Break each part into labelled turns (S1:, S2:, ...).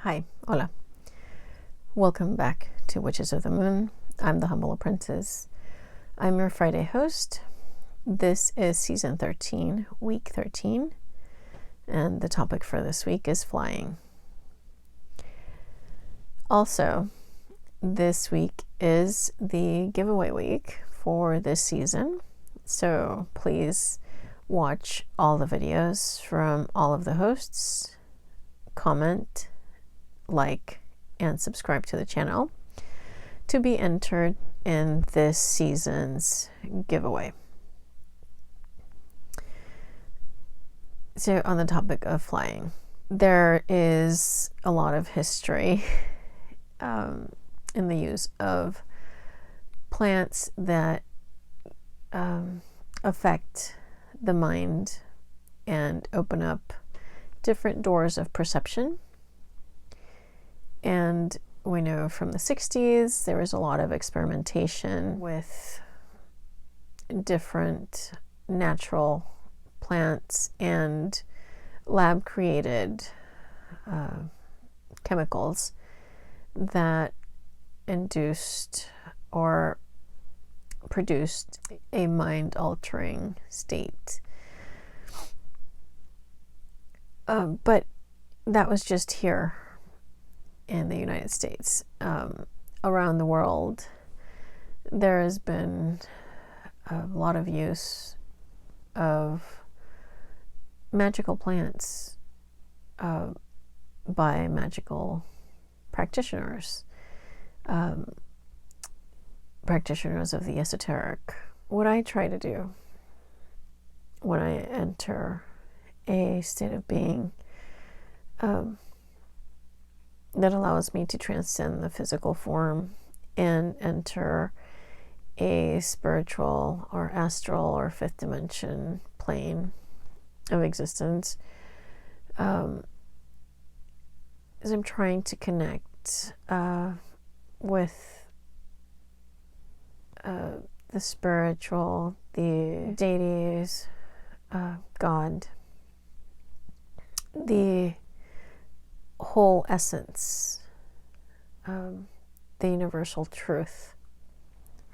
S1: Hi, hola. Welcome back to Witches of the Moon. I'm the Humble Apprentice. I'm your Friday host. This is season 13, week 13, and the topic for this week is flying. Also, this week is the giveaway week for this season, so please watch all the videos from all of the hosts, comment, like, and subscribe to the channel to be entered in this season's giveaway. So on the topic of flying, there is a lot of history in the use of plants that affect the mind and open up different doors of perception. And we know from the 60s there was a lot of experimentation with different natural plants and lab-created chemicals that induced or produced a mind-altering state. But that was just here in the United States. Around the world, there has been a lot of use of magical plants by magical practitioners, practitioners of the esoteric. What I try to do when I enter a state of being that allows me to transcend the physical form and enter a spiritual or astral or fifth dimension plane of existence, is I'm trying to connect with the spiritual, the deities, God, the whole essence, the universal truth,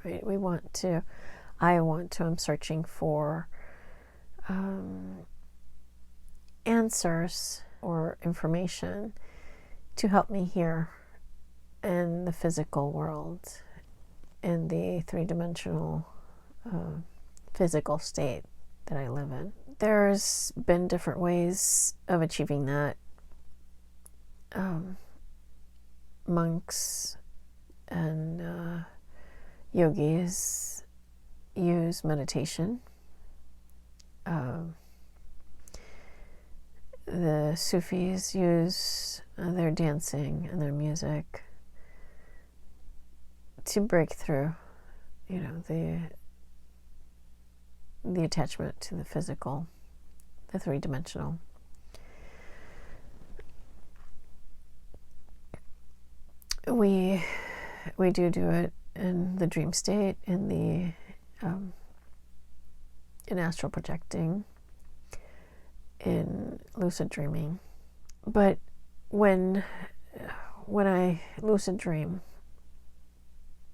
S1: right? I'm searching for answers or information to help me here in the physical world, in the three-dimensional physical state that I live in. There's been different ways of achieving that. Monks and yogis use meditation. The Sufis use their dancing and their music to break through, the attachment to the physical, the three-dimensional. We do it in the dream state, in the in astral projecting, in lucid dreaming. But when I lucid dream,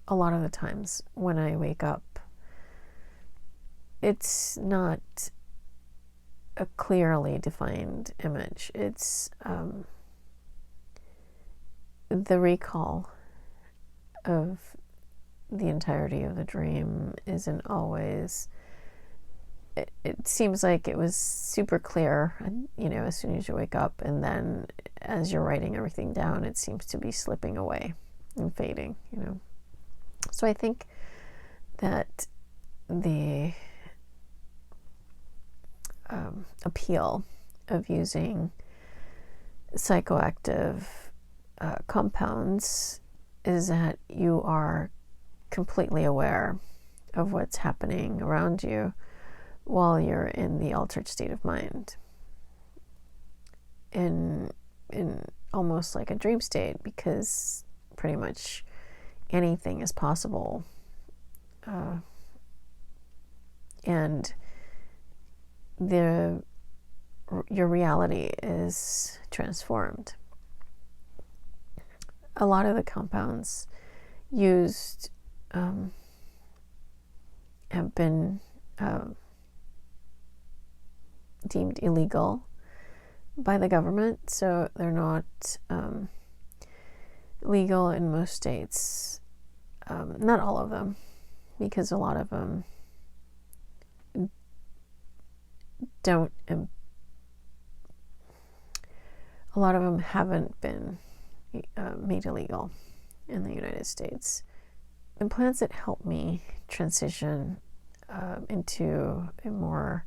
S1: a lot of the times when I wake up, it's not a clearly defined image. It's the recall of the entirety of the dream isn't always, it seems like it was super clear, as soon as you wake up, and then as you're writing everything down, it seems to be slipping away and fading, So I think that the appeal of using psychoactive compounds is that you are completely aware of what's happening around you while you're in the altered state of mind, in almost like a dream state, because pretty much anything is possible, and your reality is transformed. a lot of the compounds used have been deemed illegal by the government, so they're not legal in most states. Not all of them, because a lot of them don't. A lot of them haven't been made illegal in the United States. The plants that help me transition into a more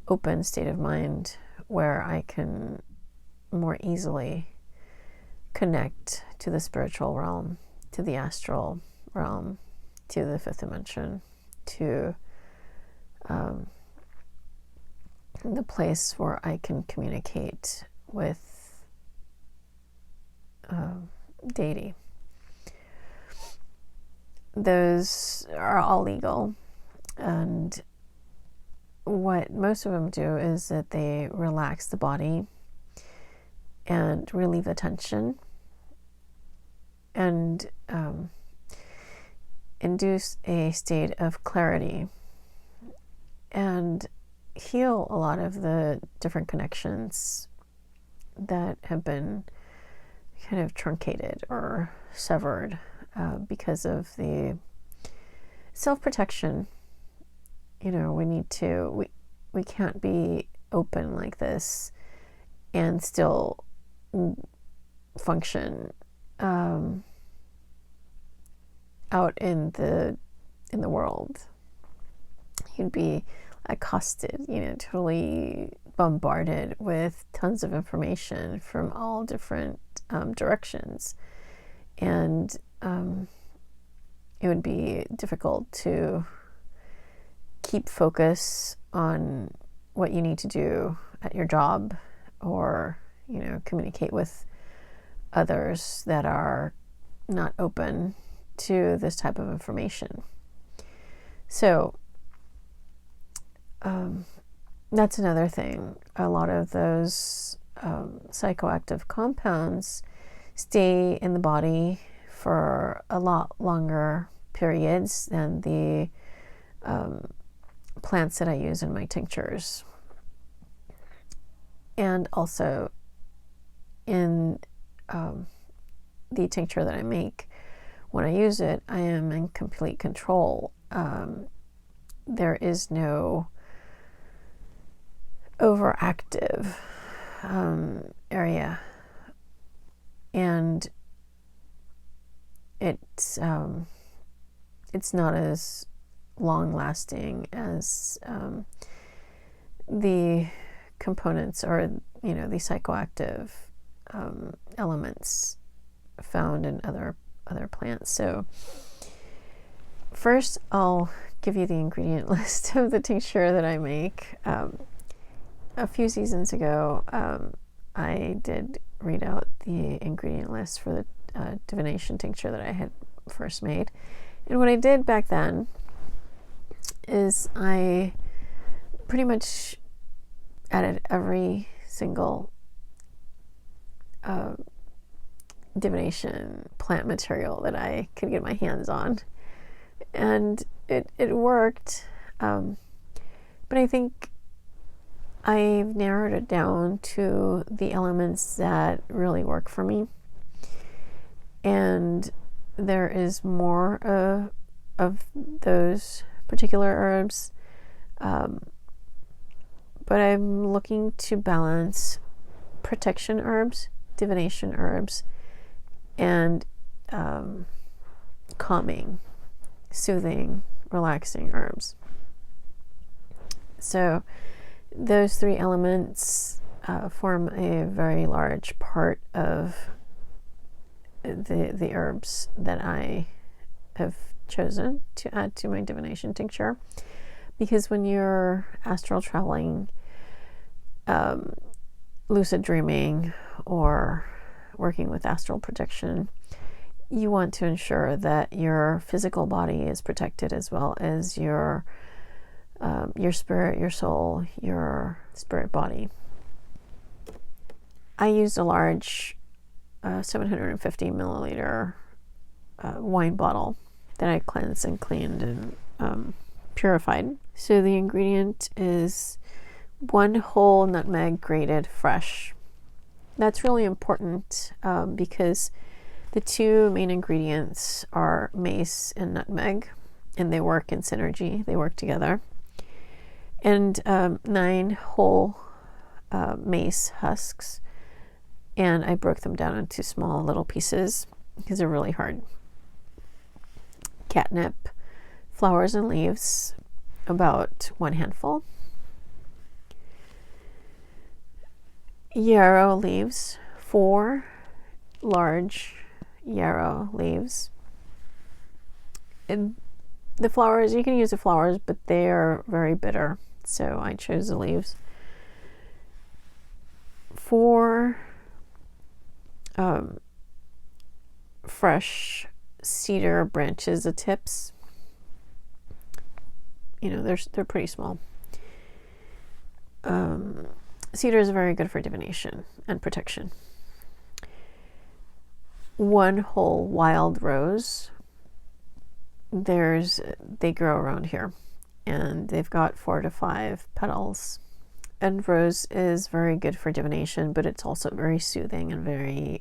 S1: open state of mind where I can more easily connect to the spiritual realm, to the astral realm, to the fifth dimension, to the place where I can communicate with deity. Those are all legal, and what most of them do is that they relax the body and relieve the tension and induce a state of clarity and heal a lot of the different connections that have been kind of truncated or severed because of the self-protection. You know, we can't be open like this and still function out in the world. You'd be accosted, totally bombarded with tons of information from all different directions, and it would be difficult to keep focus on what you need to do at your job, or communicate with others that are not open to this type of information. So that's another thing. A lot of those psychoactive compounds stay in the body for a lot longer periods than the plants that I use in my tinctures. And also in the tincture that I make, when I use it, I am in complete control. There is no overactive area, and it's not as long lasting as the components or the psychoactive elements found in other plants. So first I'll give you the ingredient list of the tincture that I make. A few seasons ago, I did read out the ingredient list for the divination tincture that I had first made. And what I did back then is I pretty much added every single divination plant material that I could get my hands on. And it worked. But I think I've narrowed it down to the elements that really work for me. And there is more of those particular herbs. But I'm looking to balance protection herbs, divination herbs, and calming, soothing, relaxing herbs. So those three elements form a very large part of the herbs that I have chosen to add to my divination tincture. Because when you're astral traveling, lucid dreaming, or working with astral projection, you want to ensure that your physical body is protected, as well as your spirit, your soul, your spirit body. I used a large a 750 milliliter wine bottle that I cleansed and cleaned and purified. So the ingredient is 1 whole nutmeg, grated fresh. That's really important because the 2 main ingredients are mace and nutmeg, and they work in synergy. They work together. And 9 whole mace husks, and I broke them down into small little pieces because they're really hard. Catnip, flowers and leaves, about 1 handful. Yarrow leaves, 4 large yarrow leaves. And the flowers, you can use the flowers, but they are very bitter, so I chose the leaves. 4 fresh cedar branches, the tips. You know, they're pretty small. Cedar is very good for divination and protection. 1 whole wild rose. They grow around here, and they've got 4 to 5 petals. And rose is very good for divination, but it's also very soothing and very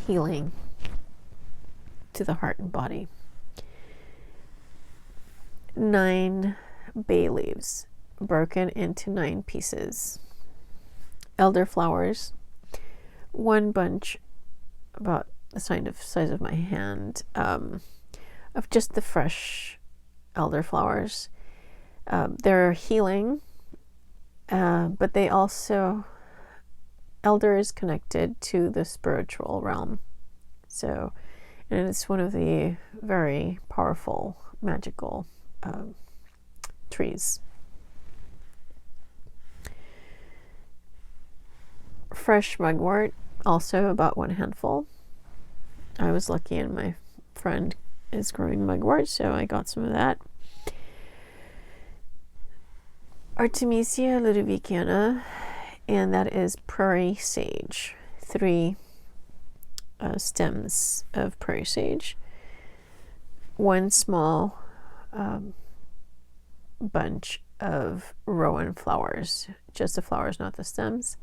S1: healing to the heart and body. 9 bay leaves, broken into 9 pieces. Elder flowers, 1 bunch about the size of my hand of just the fresh elder flowers. They're healing, but they also, elder is connected to the spiritual realm. So, and it's one of the very powerful magical trees. Fresh mugwort, also about 1 handful. I was lucky and my friend is growing mugwort, so I got some of that. Artemisia ludoviciana, and that is prairie sage. 3 stems of prairie sage. 1 small bunch of rowan flowers, just the flowers, not the stems.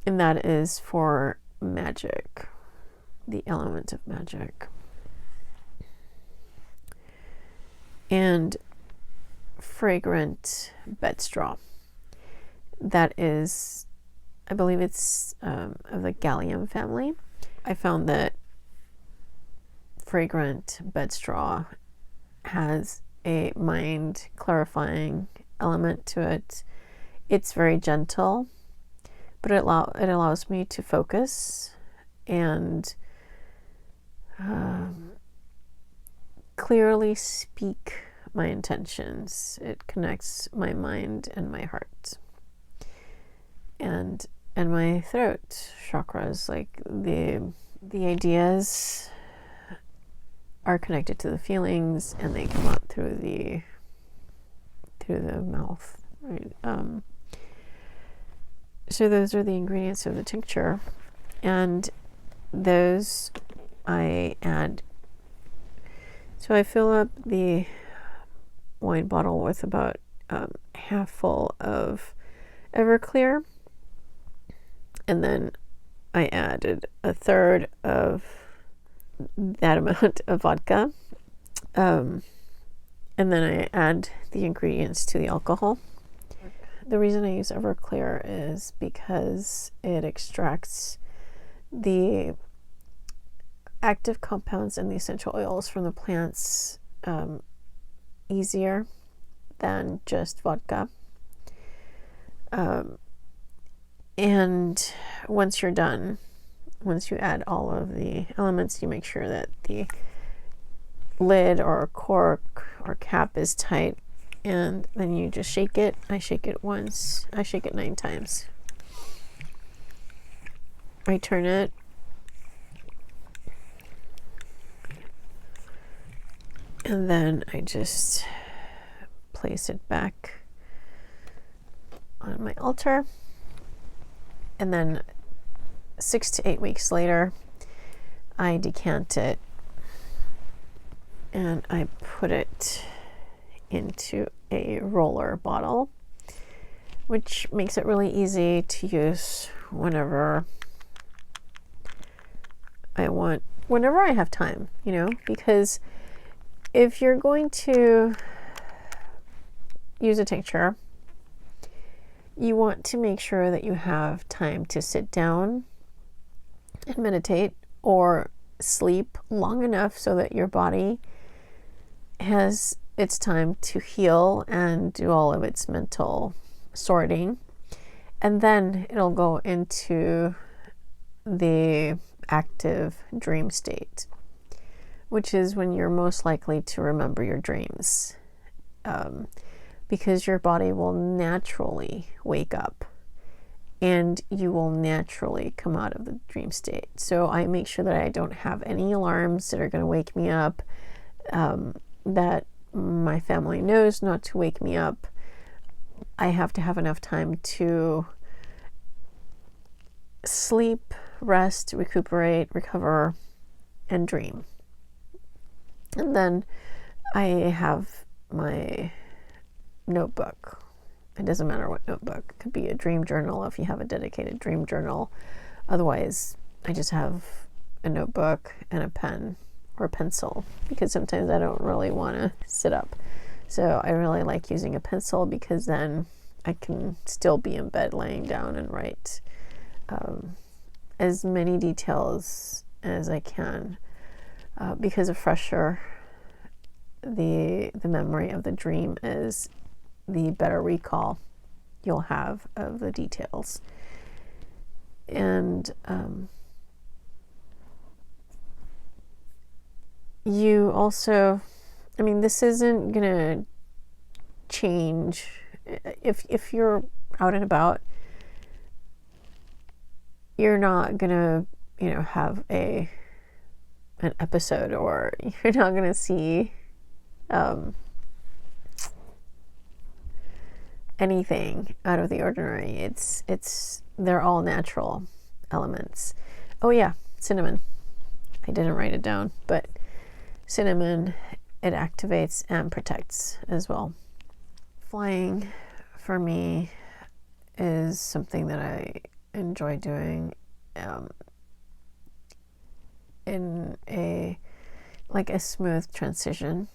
S1: And that is for magic, the element of magic. And fragrant bedstraw. That is, I believe it's of the Gallium family. I found that fragrant bedstraw has a mind clarifying element to it. It's very gentle, but it allows me to focus and clearly speak my intentions. It connects my mind and my heart and my throat chakras. Like the ideas are connected to the feelings, and they come out through the mouth, right? So those are the ingredients of the tincture, and those I add. So I fill up the wine bottle with about half full of Everclear, and then I added 1/3 of that amount of vodka, and then I add the ingredients to the alcohol. The reason I use Everclear is because it extracts the active compounds and the essential oils from the plants easier than just vodka. And once you're done, once you add all of the elements, you make sure that the lid or cork or cap is tight, and then you just shake it. I shake it once. I shake it 9 times. I turn it. And then I just place it back on my altar, and then 6 to 8 weeks later, I decant it and I put it into a roller bottle, which makes it really easy to use whenever I want, whenever I have time, you know, because if you're going to use a tincture, you want to make sure that you have time to sit down and meditate or sleep long enough so that your body has its time to heal and do all of its mental sorting. And then it'll go into the active dream state, which is when you're most likely to remember your dreams, because your body will naturally wake up and you will naturally come out of the dream state. So I make sure that I don't have any alarms that are going to wake me up, that my family knows not to wake me up. I have to have enough time to sleep, rest, recuperate, recover, and dream. And then I have my notebook. It doesn't matter what notebook. It could be a dream journal if you have a dedicated dream journal. Otherwise, I just have a notebook and a pen or a pencil, because sometimes I don't really want to sit up. So I really like using a pencil, because then I can still be in bed laying down and write as many details as I can, because the fresher the memory of the dream is, the better recall you'll have of the details. And you also, I mean, this isn't gonna change if you're out and about. You're not gonna, you know, have an episode, or you're not gonna see anything out of the ordinary. It's they're all natural elements. Oh yeah, cinnamon. I didn't write it down, but cinnamon, it activates and protects as well. Flying for me is something that I enjoy doing in a smooth transition.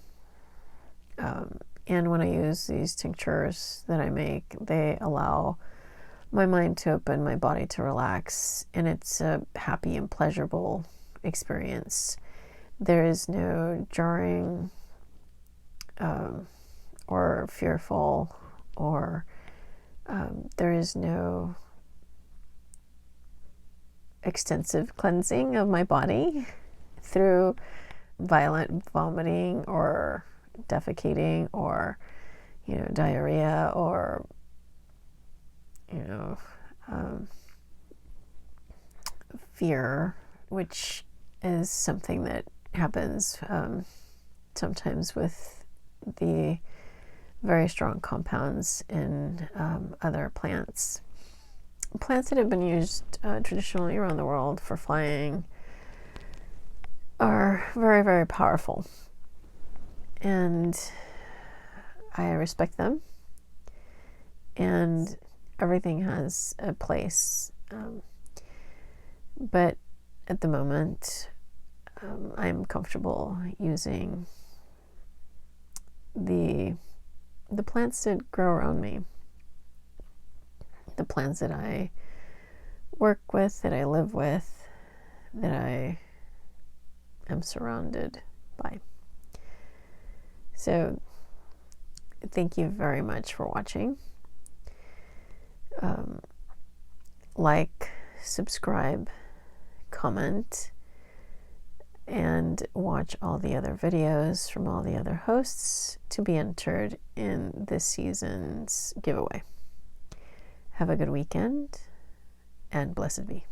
S1: And when I use these tinctures that I make, they allow my mind to open, my body to relax, and it's a happy and pleasurable experience. There is no jarring or fearful, or there is no extensive cleansing of my body through violent vomiting or defecating or, you know, diarrhea, or, you know, fear, which is something that happens sometimes with the very strong compounds in other plants. Plants that have been used traditionally around the world for flying are very, very powerful. And I respect them, and everything has a place. But at the moment, I'm comfortable using the plants that grow around me, the plants that I work with, that I live with, that I am surrounded by. So thank you very much for watching. Like, subscribe, comment, and watch all the other videos from all the other hosts to be entered in this season's giveaway. Have a good weekend, and blessed be.